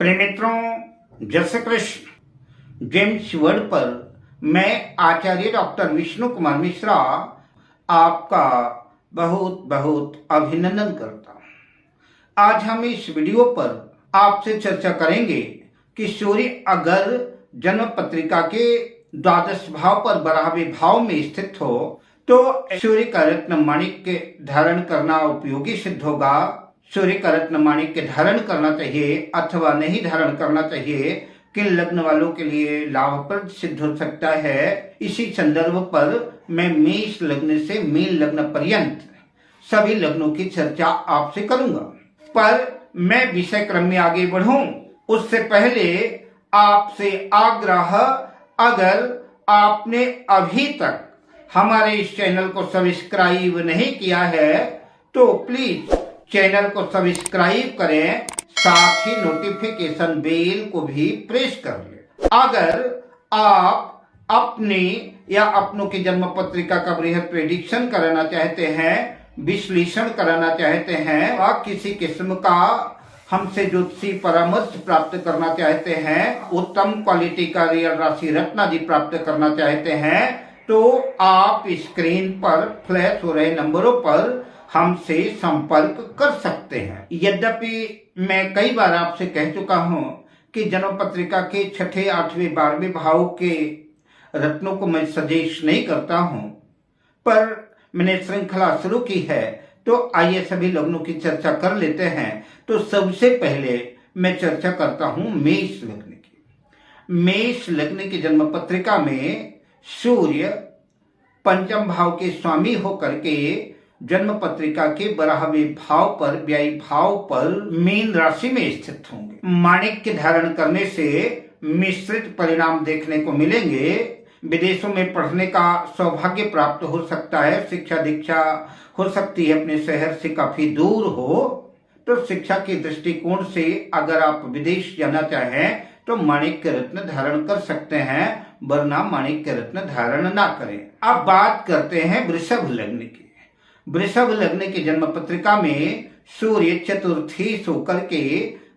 प्रिय मित्रों, जय श्री कृष्ण। जेम्स वर्ल्ड पर मैं आचार्य डॉक्टर विष्णु कुमार मिश्रा आपका बहुत बहुत अभिनंदन करता हूं। आज हम इस वीडियो पर आपसे चर्चा करेंगे कि सूर्य अगर जन्म पत्रिका के द्वादश भाव पर 12वें भाव में स्थित हो तो सूर्य का रत्न माणिक्य धारण करना उपयोगी सिद्ध होगा। सूर्य का रत्न माणिक्य धारण करना चाहिए अथवा नहीं धारण करना चाहिए, किन लग्न वालों के लिए लाभप्रद सिद्ध हो सकता है, इसी संदर्भ पर मैं मेष लग्न से मीन लग्न पर्यंत सभी लग्नों की चर्चा आपसे करूंगा। पर मैं विषय क्रम में आगे बढ़ूं उससे पहले आपसे आग्रह, अगर आपने अभी तक हमारे इस चैनल को सब्सक्राइब नहीं किया है तो प्लीज चैनल को सब्सक्राइब करें, साथ ही नोटिफिकेशन बेल को भी प्रेस कर लें। अगर आप अपनी या अपनों की जन्म पत्रिका का बृहद प्रेडिक्शन कराना चाहते हैं, विश्लेषण कराना चाहते हैं और किसी किस्म का हमसे ज्योतिषी परामर्श प्राप्त करना चाहते हैं, उत्तम क्वालिटी का रियल राशि रत्न आदि प्राप्त करना चाहते हैं तो आप स्क्रीन पर फ्लैश हो रहे नंबरों पर हमसे संपर्क कर सकते हैं। यद्यपि मैं कई बार आपसे कह चुका हूं कि जन्म पत्रिका के 6ठे, 8वें, 12वें भाव के रत्नों को मैं सजेस्ट नहीं करता हूं, पर मैंने श्रृंखला शुरू की है तो आइए सभी लग्नों की चर्चा कर लेते हैं। तो सबसे पहले मैं चर्चा करता हूं मेष लग्न की। मेष लग्न की जन्म पत्रिका में सूर्य पंचम भाव के स्वामी होकर के जन्म पत्रिका के 12वें भाव पर, व्यय भाव पर मीन राशि में स्थित होंगे। माणिक्य धारण करने से मिश्रित परिणाम देखने को मिलेंगे। विदेशों में पढ़ने का सौभाग्य प्राप्त हो सकता है, शिक्षा दीक्षा हो सकती है अपने शहर से काफी दूर हो, तो शिक्षा के दृष्टिकोण से अगर आप विदेश जाना चाहें तो माणिक्य रत्न धारण कर सकते हैं, वरना माणिक्य रत्न धारण ना करें। अब बात करते हैं वृषभ लग्न की। वृषभ लग्न की जन्म पत्रिका में सूर्य चतुर्थी होकर के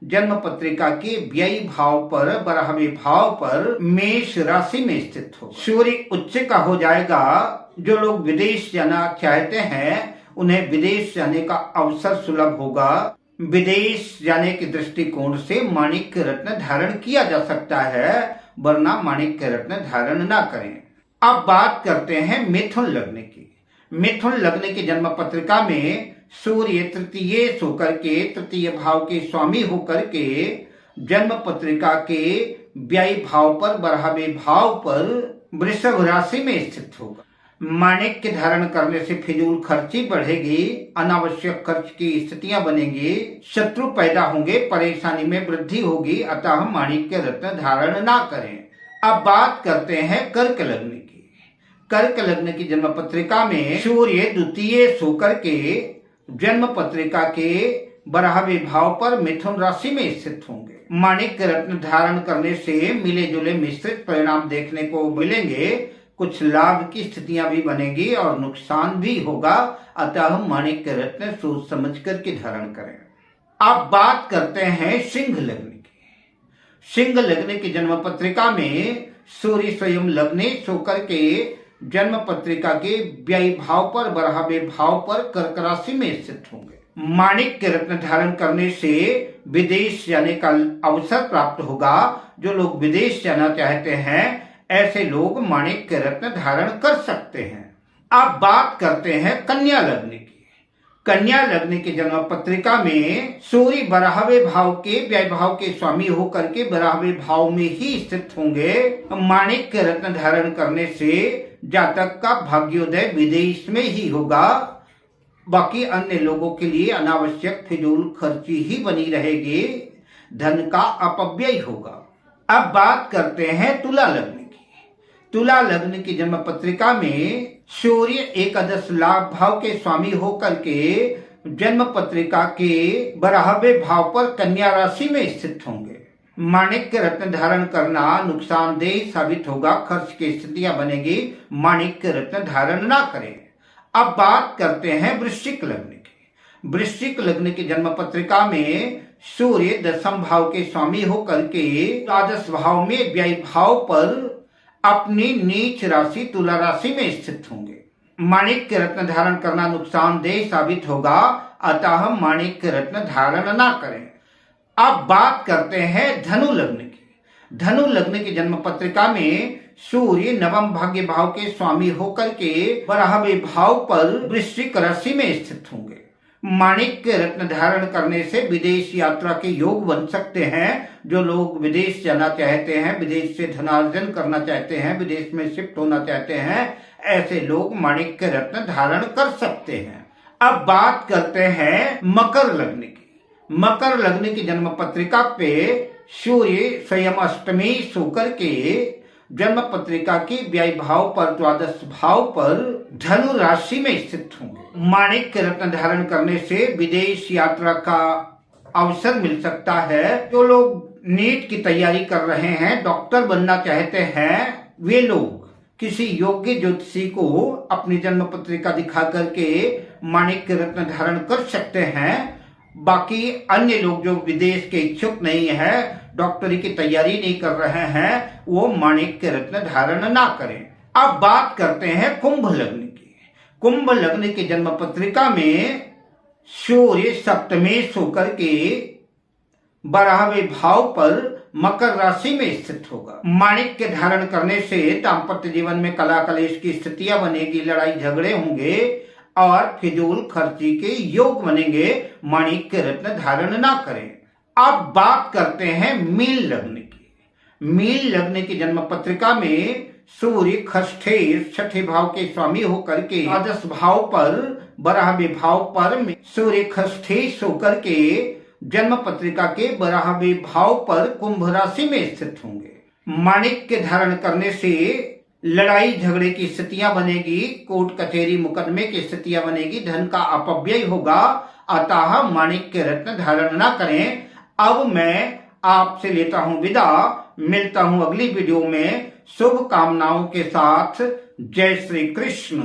जन्म पत्रिका के व्यय भाव पर, 12वें भाव पर मेष राशि में स्थित हो। सूर्य उच्च का हो जाएगा। जो लोग विदेश जाना चाहते हैं उन्हें विदेश जाने का अवसर सुलभ होगा। विदेश जाने के दृष्टिकोण से माणिक्य रत्न धारण किया जा सकता है, वरना माणिक्य रत्न धारण ना करें। अब बात करते हैं मिथुन लग्न की। मिथुन लग्न की जन्म पत्रिका में सूर्य तृतीय होकर के, तृतीय भाव के स्वामी होकर के जन्म पत्रिका के व्यय भाव पर, 12वें भाव पर वृषभ राशि में स्थित होगा। माणिक्य धारण करने से फिजूल खर्ची बढ़ेगी, अनावश्यक खर्च की स्थितियां बनेंगी, शत्रु पैदा होंगे, परेशानी में वृद्धि होगी, अतः माणिक्य रत्न धारण ना करें। अब बात करते हैं कर्क लग्न की। कर्क लग्न की जन्म पत्रिका में सूर्य द्वितीय होकर के जन्म पत्रिका के 12वें भाव पर मिथुन राशि में स्थित होंगे। माणिक्य रत्न धारण करने से मिले जुले मिश्रित परिणाम देखने को मिलेंगे, कुछ लाभ की स्थितियां भी बनेगी और नुकसान भी होगा, अतः माणिक्य रत्न सोच समझ करके धारण करें। अब बात करते हैं सिंह लग्न की। सिंह लग्न की जन्म पत्रिका में सूर्य स्वयं लग्नेश होकर के जन्म पत्रिका के व्यय भाव पर, 12वें भाव पर कर्क राशि में स्थित होंगे। माणिक्य रत्न धारण करने से विदेश जाने का अवसर प्राप्त होगा। जो लोग विदेश जाना चाहते हैं ऐसे लोग माणिक्य रत्न धारण कर सकते हैं। अब बात करते हैं कन्या लग्न की। कन्या लग्न की जन्म पत्रिका में सूर्य 12वें भाव के व्यय भाव के स्वामी होकर के 12वें भाव में ही स्थित होंगे। माणिक्य रत्न धारण करने से जातक का भाग्योदय विदेश में ही होगा। बाकी अन्य लोगों के लिए अनावश्यक फिजूल खर्ची ही बनी रहेगी, धन का अपव्यय होगा। अब बात करते हैं तुला लग्न की। तुला लग्न की जन्म पत्रिका में सूर्य एकादश लाभ भाव के स्वामी होकर के जन्म पत्रिका के 12वें भाव पर कन्या राशि में स्थित होंगे। माणिक्य रत्न धारण करना नुकसानदेह साबित होगा, खर्च की स्थितियां बनेगी, माणिक्य रत्न धारण ना करें। अब बात करते हैं वृश्चिक लग्न की। वृश्चिक लग्न की जन्म पत्रिका में सूर्य 10वें भाव के स्वामी होकर के द्वादश भाव में व्यय भाव पर अपनी नीच राशि तुला राशि में स्थित होंगे। माणिक्य रत्न धारण करना नुकसानदेह साबित होगा, अतः माणिक्य रत्न धारण ना करें। अब बात करते हैं धनु लग्न की। धनु लग्न की जन्म पत्रिका में सूर्य 9वें भाग्य भाव के स्वामी होकर के 12वें भाव पर वृश्चिक राशि में स्थित होंगे। माणिक्य रत्न धारण करने से विदेश यात्रा के योग बन सकते हैं। जो लोग विदेश जाना चाहते हैं, विदेश से धनार्जन करना चाहते हैं, विदेश में शिफ्ट होना चाहते हैं, ऐसे लोग माणिक्य रत्न धारण कर सकते हैं। अब बात करते हैं मकर लग्न की। मकर लग्न की जन्म पत्रिका पे सूर्य स्वयं अष्टमी होकर के जन्म पत्रिका की व्यय भाव पर द्वादश भाव पर धनु राशि में स्थित होंगे। माणिक्य रत्न धारण करने से विदेश यात्रा का अवसर मिल सकता है। जो लोग नीट की तैयारी कर रहे हैं, डॉक्टर बनना चाहते हैं, वे लोग किसी योग्य ज्योतिषी को अपनी जन्म पत्रिका दिखा करके माणिक्य रत्न धारण कर सकते हैं। बाकी अन्य लोग जो विदेश के इच्छुक नहीं है, डॉक्टरी की तैयारी नहीं कर रहे हैं, वो माणिक्य रत्न धारण ना करें। अब बात करते हैं कुंभ लग्न की। कुंभ लग्न की जन्म पत्रिका में सूर्य सप्तमेश होकर के 12वें भाव पर मकर राशि में स्थित होगा। माणिक्य धारण करने से दाम्पत्य जीवन में कला कलेश की स्थितियां बनेगी, लड़ाई झगड़े होंगे और फिजूल खर्ची के योग बनेंगे। माणिक्य रत्न धारण ना करें। अब बात करते हैं मीन लग्न की। मीन लग्न की जन्म पत्रिका में सूर्य खष्ठे 6ठे भाव के स्वामी होकर के द्वादश भाव पर 12वें भाव पर सूर्य खष्ठे होकर के जन्म पत्रिका के 12वें भाव पर कुंभ राशि में स्थित होंगे। माणिक्य धारण करने से लड़ाई झगड़े की स्थितियां बनेगी, कोर्ट कचहरी मुकदमे की स्थितियां बनेगी, धन का अपव्यय होगा, अतः माणिक्य रत्न धारण न करें। अब मैं आपसे लेता हूं विदा, मिलता हूं अगली वीडियो में शुभ कामनाओं के साथ। जय श्री कृष्ण।